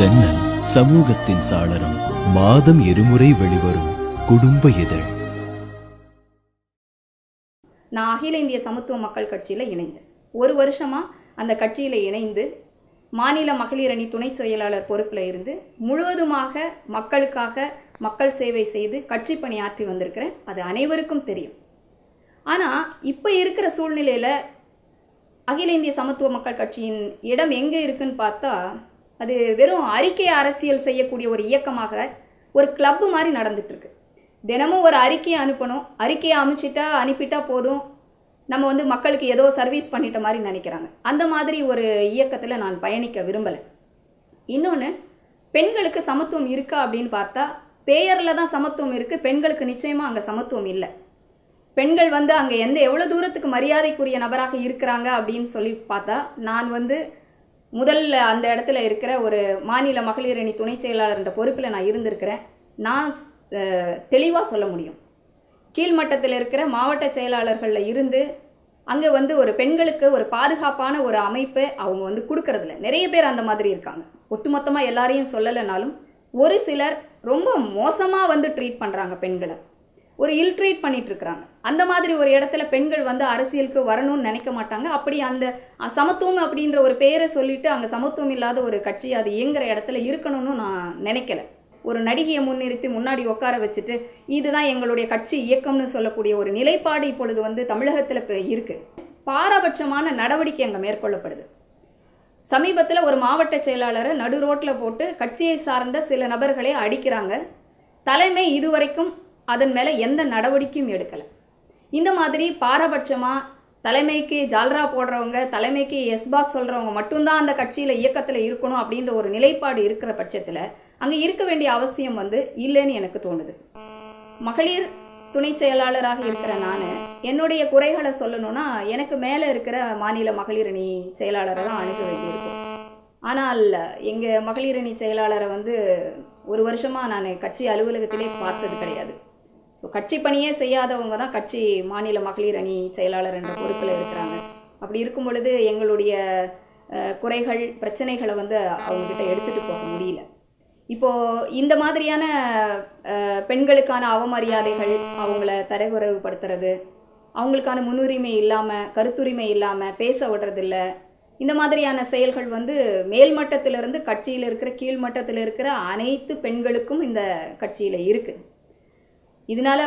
ஜன்னல் சமூகத்தின் சாளரம். மாதம் இருமுறை வெளிவரும் குடும்ப இதழ். நான் அகில இந்திய சமத்துவ மக்கள் கட்சியில் இணைந்தேன். ஒரு வருஷமா அந்த கட்சியில் இணைந்து மாநில மகளிர் அணி துணை செயலாளர் பொறுப்பில் இருந்து முழுவதுமாக மக்களுக்காக மக்கள் சேவை செய்து கட்சி பணியாற்றி வந்திருக்கிறேன். அது அனைவருக்கும் தெரியும். ஆனால் இப்போ இருக்கிற சூழ்நிலையில் அகில இந்திய சமத்துவ மக்கள் கட்சியின் இடம் எங்கே இருக்குன்னு பார்த்தா, அது வெறும் அறிக்கை அரசியல் செய்யக்கூடிய ஒரு இயக்கமாக ஒரு கிளப்பு மாதிரி நடந்துட்டு இருக்கு. தினமும் ஒரு அறிக்கையை அனுப்பணும், அறிக்கையை அனுப்பிட்டா போதும், நம்ம மக்களுக்கு ஏதோ சர்வீஸ் பண்ணிட்ட மாதிரி நினைக்கிறாங்க. அந்த மாதிரி ஒரு இயக்கத்தில் நான் பயணிக்க விரும்பலை. இன்னொன்று, பெண்களுக்கு சமத்துவம் இருக்கா அப்படின்னு பார்த்தா பெயரில் தான் சமத்துவம் இருக்குது. பெண்களுக்கு நிச்சயமாக அங்கே சமத்துவம் இல்லை. பெண்கள் அங்கே எவ்வளோ தூரத்துக்கு மரியாதைக்குரிய நபராக இருக்கிறாங்க அப்படின்னு சொல்லி பார்த்தா, நான் முதல்ல அந்த இடத்துல இருக்கிற ஒரு மாநில மகளிர் அணி துணை செயலாளர் என்ற பொறுப்பில் நான் இருந்திருக்கிறேன். நான் தெளிவாக சொல்ல முடியும். கீழ்மட்டத்தில் இருக்கிற மாவட்ட செயலாளர்களில் இருந்து அங்கே ஒரு பெண்களுக்கு ஒரு பாதுகாப்பான ஒரு அமைப்பை அவங்க கொடுக்கறதில்ல. நிறைய பேர் அந்த மாதிரி இருக்காங்க. ஒட்டுமொத்தமாக எல்லாரையும் சொல்லலைனாலும் ஒரு சிலர் ரொம்ப மோசமாக ட்ரீட் பண்ணுறாங்க பெண்களை, ஒரு இல்ட்ரீட் பண்ணிட்டு இருக்கிறாங்க. அந்த மாதிரி ஒரு இடத்துல பெண்கள் அரசியலுக்கு வரணும்னு நினைக்க மாட்டாங்க. அப்படி அந்த சமத்துவம் அப்படின்ற ஒரு பெயரை சொல்லிட்டு அங்கே சமத்துவம் இல்லாத ஒரு கட்சி அது இயங்குற இடத்துல இருக்கணும்னு நான் நினைக்கல. ஒரு நடிகையை முன்னிறுத்தி முன்னாடி உட்கார வச்சுட்டு இதுதான் எங்களுடைய கட்சி இயக்கம்னு சொல்லக்கூடிய ஒரு நிலைப்பாடு இப்பொழுது தமிழகத்தில் இருக்கு. பாரபட்சமான நடவடிக்கை அங்கே மேற்கொள்ளப்படுது. சமீபத்தில் ஒரு மாவட்ட செயலாளரை நடு ரோட்டில் போட்டு கட்சியை சார்ந்த சில நபர்களை அடிக்கிறாங்க. தலைமை இதுவரைக்கும் அதன் மேலே எந்த நடவடிக்கையும் எடுக்கலை. இந்த மாதிரி பாரபட்சமாக தலைமைக்கு ஜால்ரா போடுறவங்க, தலைமைக்கு எஸ்பாஸ் சொல்கிறவங்க மட்டும்தான் அந்த கட்சியில் இயக்கத்தில் இருக்கணும் அப்படின்ற ஒரு நிலைப்பாடு இருக்கிற பட்சத்தில் அங்கே இருக்க வேண்டிய அவசியம் இல்லைன்னு எனக்கு தோணுது. மகளிர் துணை செயலாளராக இருக்கிற நான் என்னுடைய குறைகளை சொல்லணும்னா எனக்கு மேலே இருக்கிற மாநில மகளிர் அணி செயலாளரை தான் அணுக வேண்டியிருக்கும். ஆனால் எங்கள் மகளிர் அணி செயலாளரை ஒரு வருஷமாக நான் கட்சி அலுவலகத்திலே பார்த்தது கிடையாது. ஸோ கட்சி பணியே செய்யாதவங்க தான் கட்சி மாநில மகளிர் அணி செயலாளர் என்ற பொறுப்பில் இருக்கிறாங்க. அப்படி இருக்கும் பொழுது எங்களுடைய குறைகள் பிரச்சனைகளை அவங்ககிட்ட எடுத்துகிட்டு போக முடியல. இப்போது இந்த மாதிரியான பெண்களுக்கான அவமரியாதைகள், அவங்கள தரக்குறைவுபடுத்துறது, அவங்களுக்கான முன்னுரிமை இல்லாமல் கருத்துரிமை இல்லாமல் பேச விடுறதில்ல, இந்த மாதிரியான செயல்கள் மேல்மட்டத்திலிருந்து கட்சியில் இருக்கிற கீழ்மட்டத்தில் இருக்கிற அனைத்து பெண்களுக்கும் இந்த கட்சியில் இருக்குது. இதனால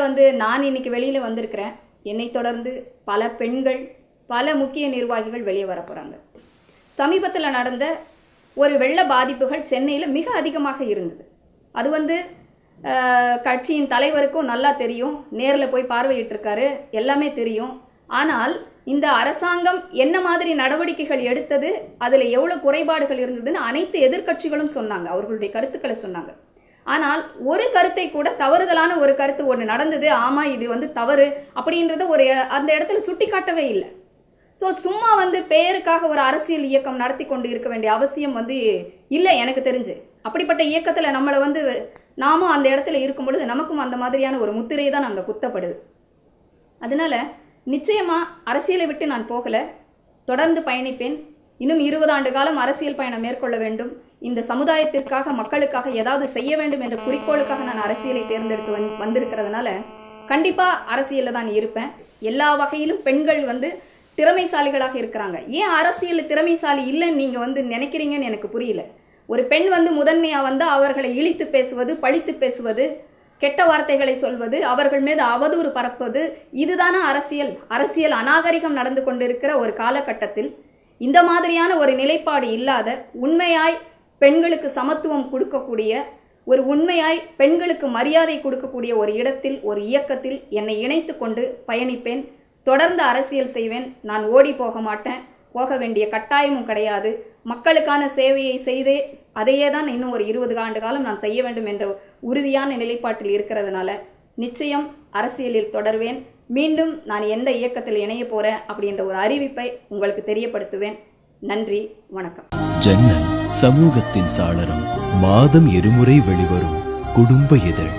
நான் இன்னைக்கு வெளியில் வந்திருக்கிறேன். என்னை தொடர்ந்து பல பெண்கள், பல முக்கிய நிர்வாகிகள் வெளியே வர போகிறாங்க. சமீபத்தில் நடந்த ஒரு வெள்ள பாதிப்புகள் சென்னையில் மிக அதிகமாக இருந்தது. அது கட்சியின் தலைவருக்கும் நல்லா தெரியும். நேரில் போய் பார்வையிட்டிருக்காரு, எல்லாமே தெரியும். ஆனால் இந்த அரசாங்கம் என்ன மாதிரி நடவடிக்கைகள் எடுத்தது, அதில் எவ்வளோ குறைபாடுகள் இருந்ததுன்னு அனைத்து எதிர்க்கட்சிகளும் சொன்னாங்க, அவர்களுடைய கருத்துக்களை சொன்னாங்க. ஆனால் ஒரு கருத்தை கூட, தவறுதலான ஒரு கருத்து ஒன்று நடந்தது, ஆமாம் இது தவறு அப்படின்றத அந்த இடத்துல சுட்டி காட்டவே இல்லை. ஸோ சும்மா பெயருக்காக ஒரு அரசியல் இயக்கம் நடத்தி கொண்டு இருக்க வேண்டிய அவசியம் இல்லை எனக்கு தெரிஞ்சு. அப்படிப்பட்ட இயக்கத்தில் நம்மளை நாமும் அந்த இடத்துல இருக்கும் பொழுது நமக்கும் அந்த மாதிரியான ஒரு முத்திரை தான் அங்கே குத்தப்படுது. அதனால நிச்சயமாக அரசியலை விட்டு நான் போகலை, தொடர்ந்து பயணிப்பேன். இன்னும் 20 ஆண்டு காலம் அரசியல் பயணம் மேற்கொள்ள வேண்டும். இந்த சமுதாயத்திற்காக, மக்களுக்காக ஏதாவது செய்ய வேண்டும் என்ற குறிக்கோளுக்காக நான் அரசியலை தேர்ந்தெடுத்து வந்திருக்கிறதுனால கண்டிப்பாக அரசியலில் தான் இருப்பேன். எல்லா வகையிலும் பெண்கள் திறமைசாலிகளாக இருக்கிறாங்க. ஏன் அரசியல் திறமைசாலி இல்லைன்னு நீங்கள் நினைக்கிறீங்கன்னு எனக்கு புரியல. ஒரு பெண் முதன்மையாக அவர்களை இழித்து பேசுவது, பழித்து பேசுவது, கெட்ட வார்த்தைகளை சொல்வது, அவர்கள் மீது அவதூறு பரப்புவது, இதுதானா அரசியல்? அரசியல் அநாகரிகம் நடந்து கொண்டிருக்கிற ஒரு காலகட்டத்தில் இந்த மாதிரியான ஒரு நிலைப்பாடு இல்லாத, உண்மையாய் பெண்களுக்கு சமத்துவம் கொடுக்கக்கூடிய, ஒரு உண்மையாய் பெண்களுக்கு மரியாதை கொடுக்கக்கூடிய ஒரு இடத்தில், ஒரு இயக்கத்தில் என்னை இணைத்து கொண்டு பயணிப்பேன். தொடர்ந்து அரசியல் செய்வேன். நான் ஓடி போக மாட்டேன், போக வேண்டிய கட்டாயமும் கிடையாது. மக்களுக்கான சேவையை செய்தே அதையே தான் இன்னும் ஒரு 20 ஆண்டு காலம் நான் செய்ய வேண்டும் என்ற உறுதியான நிலைப்பாட்டில் இருக்கிறதுனால நிச்சயம் அரசியலில் தொடர்வேன். மீண்டும் நான் எந்த இயக்கத்தில் இணைய போறேன் அப்படின்ற ஒரு அறிவிப்பை உங்களுக்கு தெரியப்படுத்துவேன். நன்றி, வணக்கம். ஜன்னல் சமூகத்தின் சாளரம். மாதம் இருமுறை வெளிவரும் குடும்ப இதழ்.